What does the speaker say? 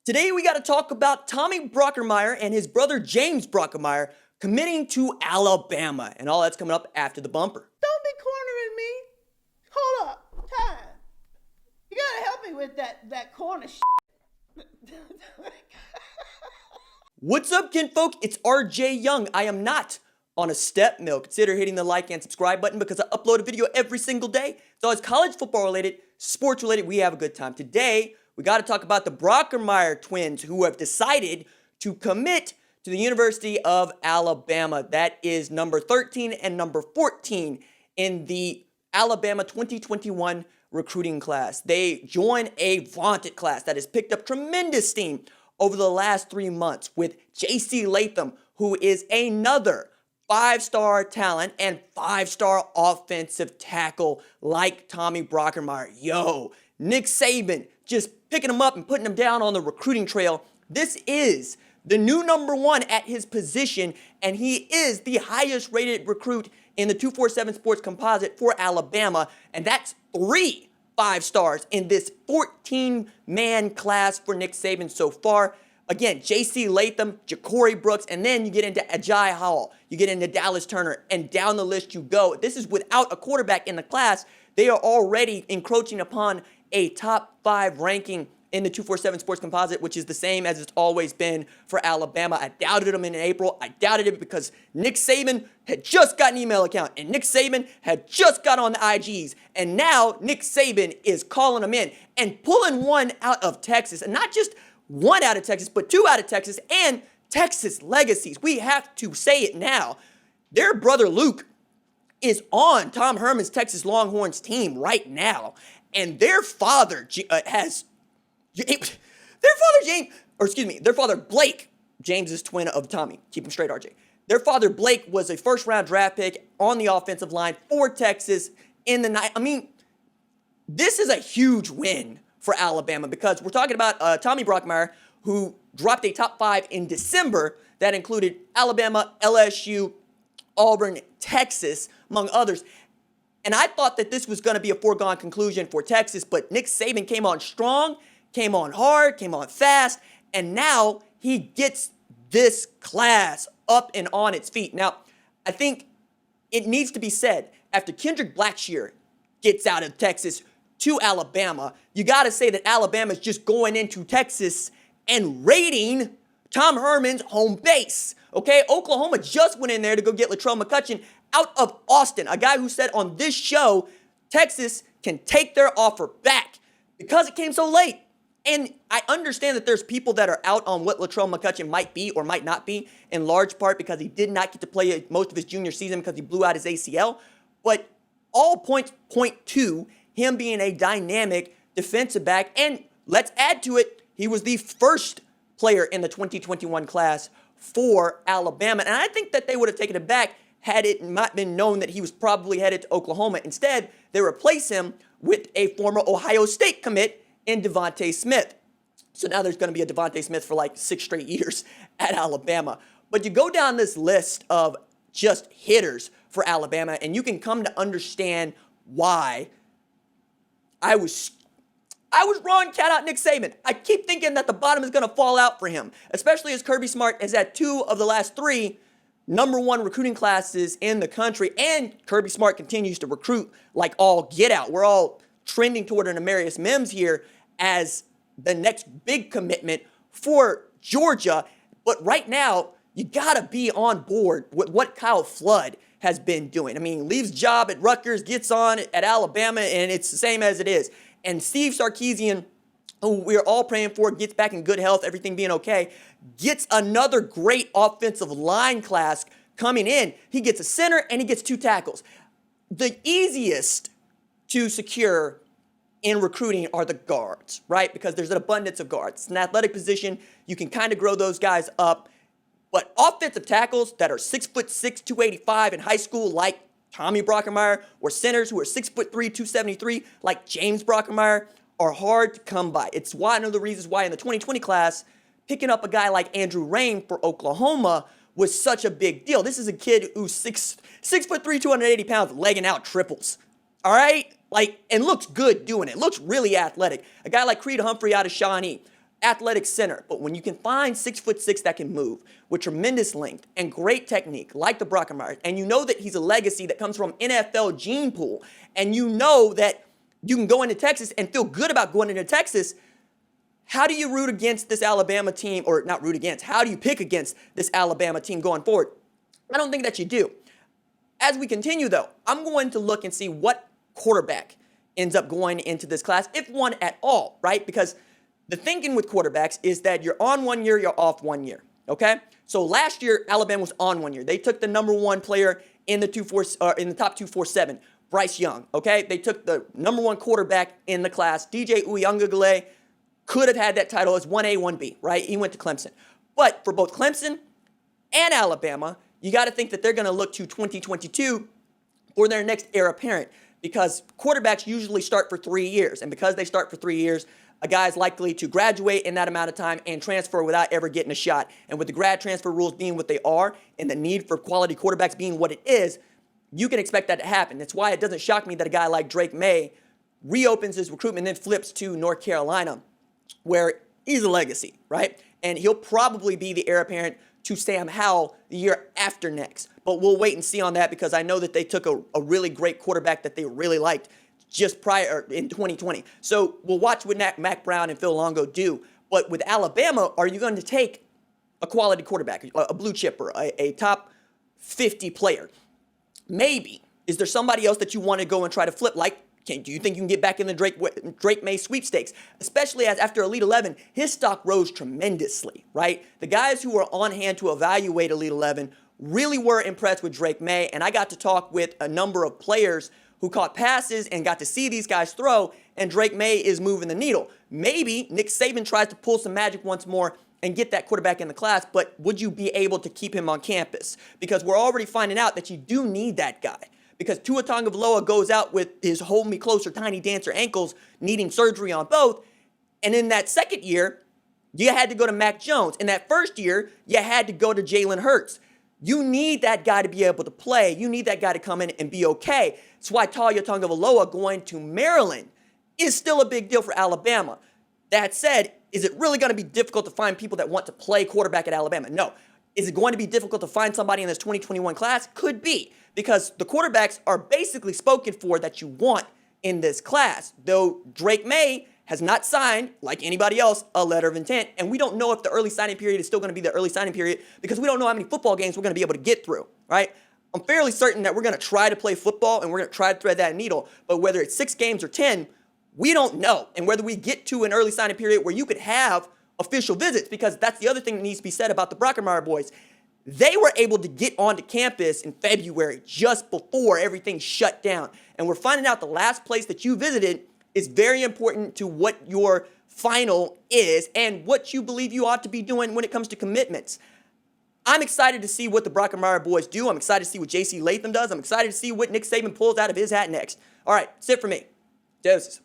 Today we got to talk about Tommy Brockermeyer and his brother James Brockermeyer committing to Alabama, and all that's coming up after the bumper. Don't be cornering me. Hold up. Time. You gotta help me with that corner shit. What's up, kinfolk? It's RJ Young. I am not on a step mill. Consider hitting the like and subscribe button because I upload a video every single day. It's always college football related, sports related. We have a good time. Today, we got to talk about the Brockermeyer twins who have decided to commit to the University of Alabama. That is number 13 and number 14 in the Alabama 2021 recruiting class. They join a vaunted class that has picked up tremendous steam over the last 3 months with J.C. Latham, who is another 5-star talent and 5-star offensive tackle like Tommy Brockermeyer. Yo, Nick Saban just picking him up and putting him down on the recruiting trail. This is the new number one at his position, and he is the highest rated recruit in the 247 Sports Composite for Alabama, and that's 3 5-stars in this 14-man class for Nick Saban so far. Again, J.C. Latham, Ja'Cory Brooks, and then you get into Ajay Hall, you get into Dallas Turner, and down the list you go. This is without a quarterback in the class. They are already encroaching upon a top 5 ranking in the 247 Sports Composite, which is the same as it's always been for Alabama. I doubted them in April. I doubted it because Nick Saban had just got an email account, and Nick Saban had just got on the IGs, and now Nick Saban is calling them in and pulling one out of Texas, and not just one out of Texas, but 2 out of Texas, and Texas legacies. We have to say it now. Their brother Luke is on Tom Herman's Texas Longhorns team right now, and their father their father Blake, James's twin of Tommy. Keep him straight, RJ. Their father Blake was a first-round draft pick on the offensive line for Texas in the night. I mean, this is a huge win for Alabama because we're talking about Tommy Brockermeyer, who dropped a top 5 in December that included Alabama, LSU, Auburn, Texas, among others. And I thought that this was going to be a foregone conclusion for Texas, but Nick Saban came on strong, came on hard, came on fast, and now he gets this class up and on its feet. Now, I think it needs to be said, after Kendrick Blackshear gets out of Texas to Alabama, you got to say that Alabama is just going into Texas and raiding Tom Herman's home base. Okay, Oklahoma just went in there to go get Latrell McCutcheon out of Austin, a guy who said on this show, Texas can take their offer back because it came so late. And I understand that there's people that are out on what Latrell McCutcheon might be or might not be, in large part because he did not get to play most of his junior season because he blew out his ACL. But all points point to him being a dynamic defensive back. And let's add to it, he was the first player in the 2021 class for Alabama. And I think that they would have taken it back had it not been known that he was probably headed to Oklahoma. Instead, they replace him with a former Ohio State commit in Devontae Smith. So now there's going to be a Devontae Smith for like 6 straight years at Alabama. But you go down this list of just hitters for Alabama, and you can come to understand why I was wrong, cat out Nick Saban. I keep thinking that the bottom is going to fall out for him, especially as Kirby Smart has had 2 of the last 3 number 1 recruiting classes in the country, and Kirby Smart continues to recruit like all get out. We're all trending toward an Amarius Mims here as the next big commitment for Georgia. But right now, you got to be on board with what Kyle Flood has been doing. I mean, leaves job at Rutgers, gets on at Alabama, and it's the same as it is. And Steve Sarkisian, who we're all praying for, gets back in good health, everything being okay, gets another great offensive line class coming in. He gets a center and he gets 2 tackles. The easiest to secure in recruiting are the guards, right? Because there's an abundance of guards. It's an athletic position. You can kind of grow those guys up. But offensive tackles that are 6'6", 285 in high school, like Tommy Brockermeyer, or centers who are 6'3", 273, like James Brockermeyer, are hard to come by. It's one of the reasons why in the 2020 class, picking up a guy like Andrew Rain for Oklahoma was such a big deal. This is a kid who's 6'3", 280 pounds, legging out triples. All right? And looks good doing it. Looks really athletic. A guy like Creed Humphrey out of Shawnee. athletic center. But when you can find 6'6" that can move with tremendous length and great technique, like the Brockermeyer, and you know that he's a legacy that comes from NFL gene pool, and you know that you can go into Texas and feel good about going into Texas, how do you root against this Alabama team, or not root against, how do you pick against this Alabama team going forward? I don't think that you do. As we continue, though, I'm going to look and see what quarterback ends up going into this class, if one at all, right? Because the thinking with quarterbacks is that you're on 1 year, you're off 1 year, okay? So last year, Alabama was on 1 year. They took the number one player in the top 247, Bryce Young, okay? They took the number one quarterback in the class, DJ Uyunglele, could have had that title as 1A, 1B, right? He went to Clemson. But for both Clemson and Alabama, you got to think that they're going to look to 2022 for their next heir apparent, because quarterbacks usually start for 3 years. And because they start for 3 years, a guy is likely to graduate in that amount of time and transfer without ever getting a shot. And with the grad transfer rules being what they are and the need for quality quarterbacks being what it is, you can expect that to happen. That's why it doesn't shock me that a guy like Drake May reopens his recruitment and then flips to North Carolina, where he's a legacy, right? And he'll probably be the heir apparent to Sam Howell the year after next. But we'll wait and see on that, because I know that they took a really great quarterback that they really liked just prior in 2020. So we'll watch what Mac Brown and Phil Longo do. But with Alabama, are you going to take a quality quarterback, a blue chipper, a top 50 player? Maybe. Is there somebody else that you want to go and try to flip? Like, do you think you can get back in the Drake May sweepstakes? Especially as after Elite 11, his stock rose tremendously, right? The guys who were on hand to evaluate Elite 11 really were impressed with Drake May, and I got to talk with a number of players who caught passes and got to see these guys throw, and Drake May is moving the needle. Maybe Nick Saban tries to pull some magic once more and get that quarterback in the class, but would you be able to keep him on campus? Because we're already finding out that you do need that guy. Because Tua Tagovailoa goes out with his hold me closer tiny dancer ankles, needing surgery on both. And in that second year, you had to go to Mac Jones. In that first year, you had to go to Jalen Hurts. You need that guy to be able to play. You need that guy to come in and be okay. That's why Tua Tagovailoa going to Maryland is still a big deal for Alabama. That said, is it really going to be difficult to find people that want to play quarterback at Alabama? No. Is it going to be difficult to find somebody in this 2021 class? Could be, because the quarterbacks are basically spoken for that you want in this class. Though Drake May has not signed, like anybody else, a letter of intent. And we don't know if the early signing period is still going to be the early signing period, because we don't know how many football games we're going to be able to get through, right? I'm fairly certain that we're going to try to play football and we're going to try to thread that needle. But whether it's 6 games or 10, we don't know. And whether we get to an early signing period where you could have official visits, because that's the other thing that needs to be said about the Brockermeyer boys. They were able to get onto campus in February, just before everything shut down. And we're finding out the last place that you visited is very important to what your final is and what you believe you ought to be doing when it comes to commitments. I'm excited to see what the Brockermeyer boys do. I'm excited to see what J.C. Latham does. I'm excited to see what Nick Saban pulls out of his hat next. All right, that's it for me. Doses.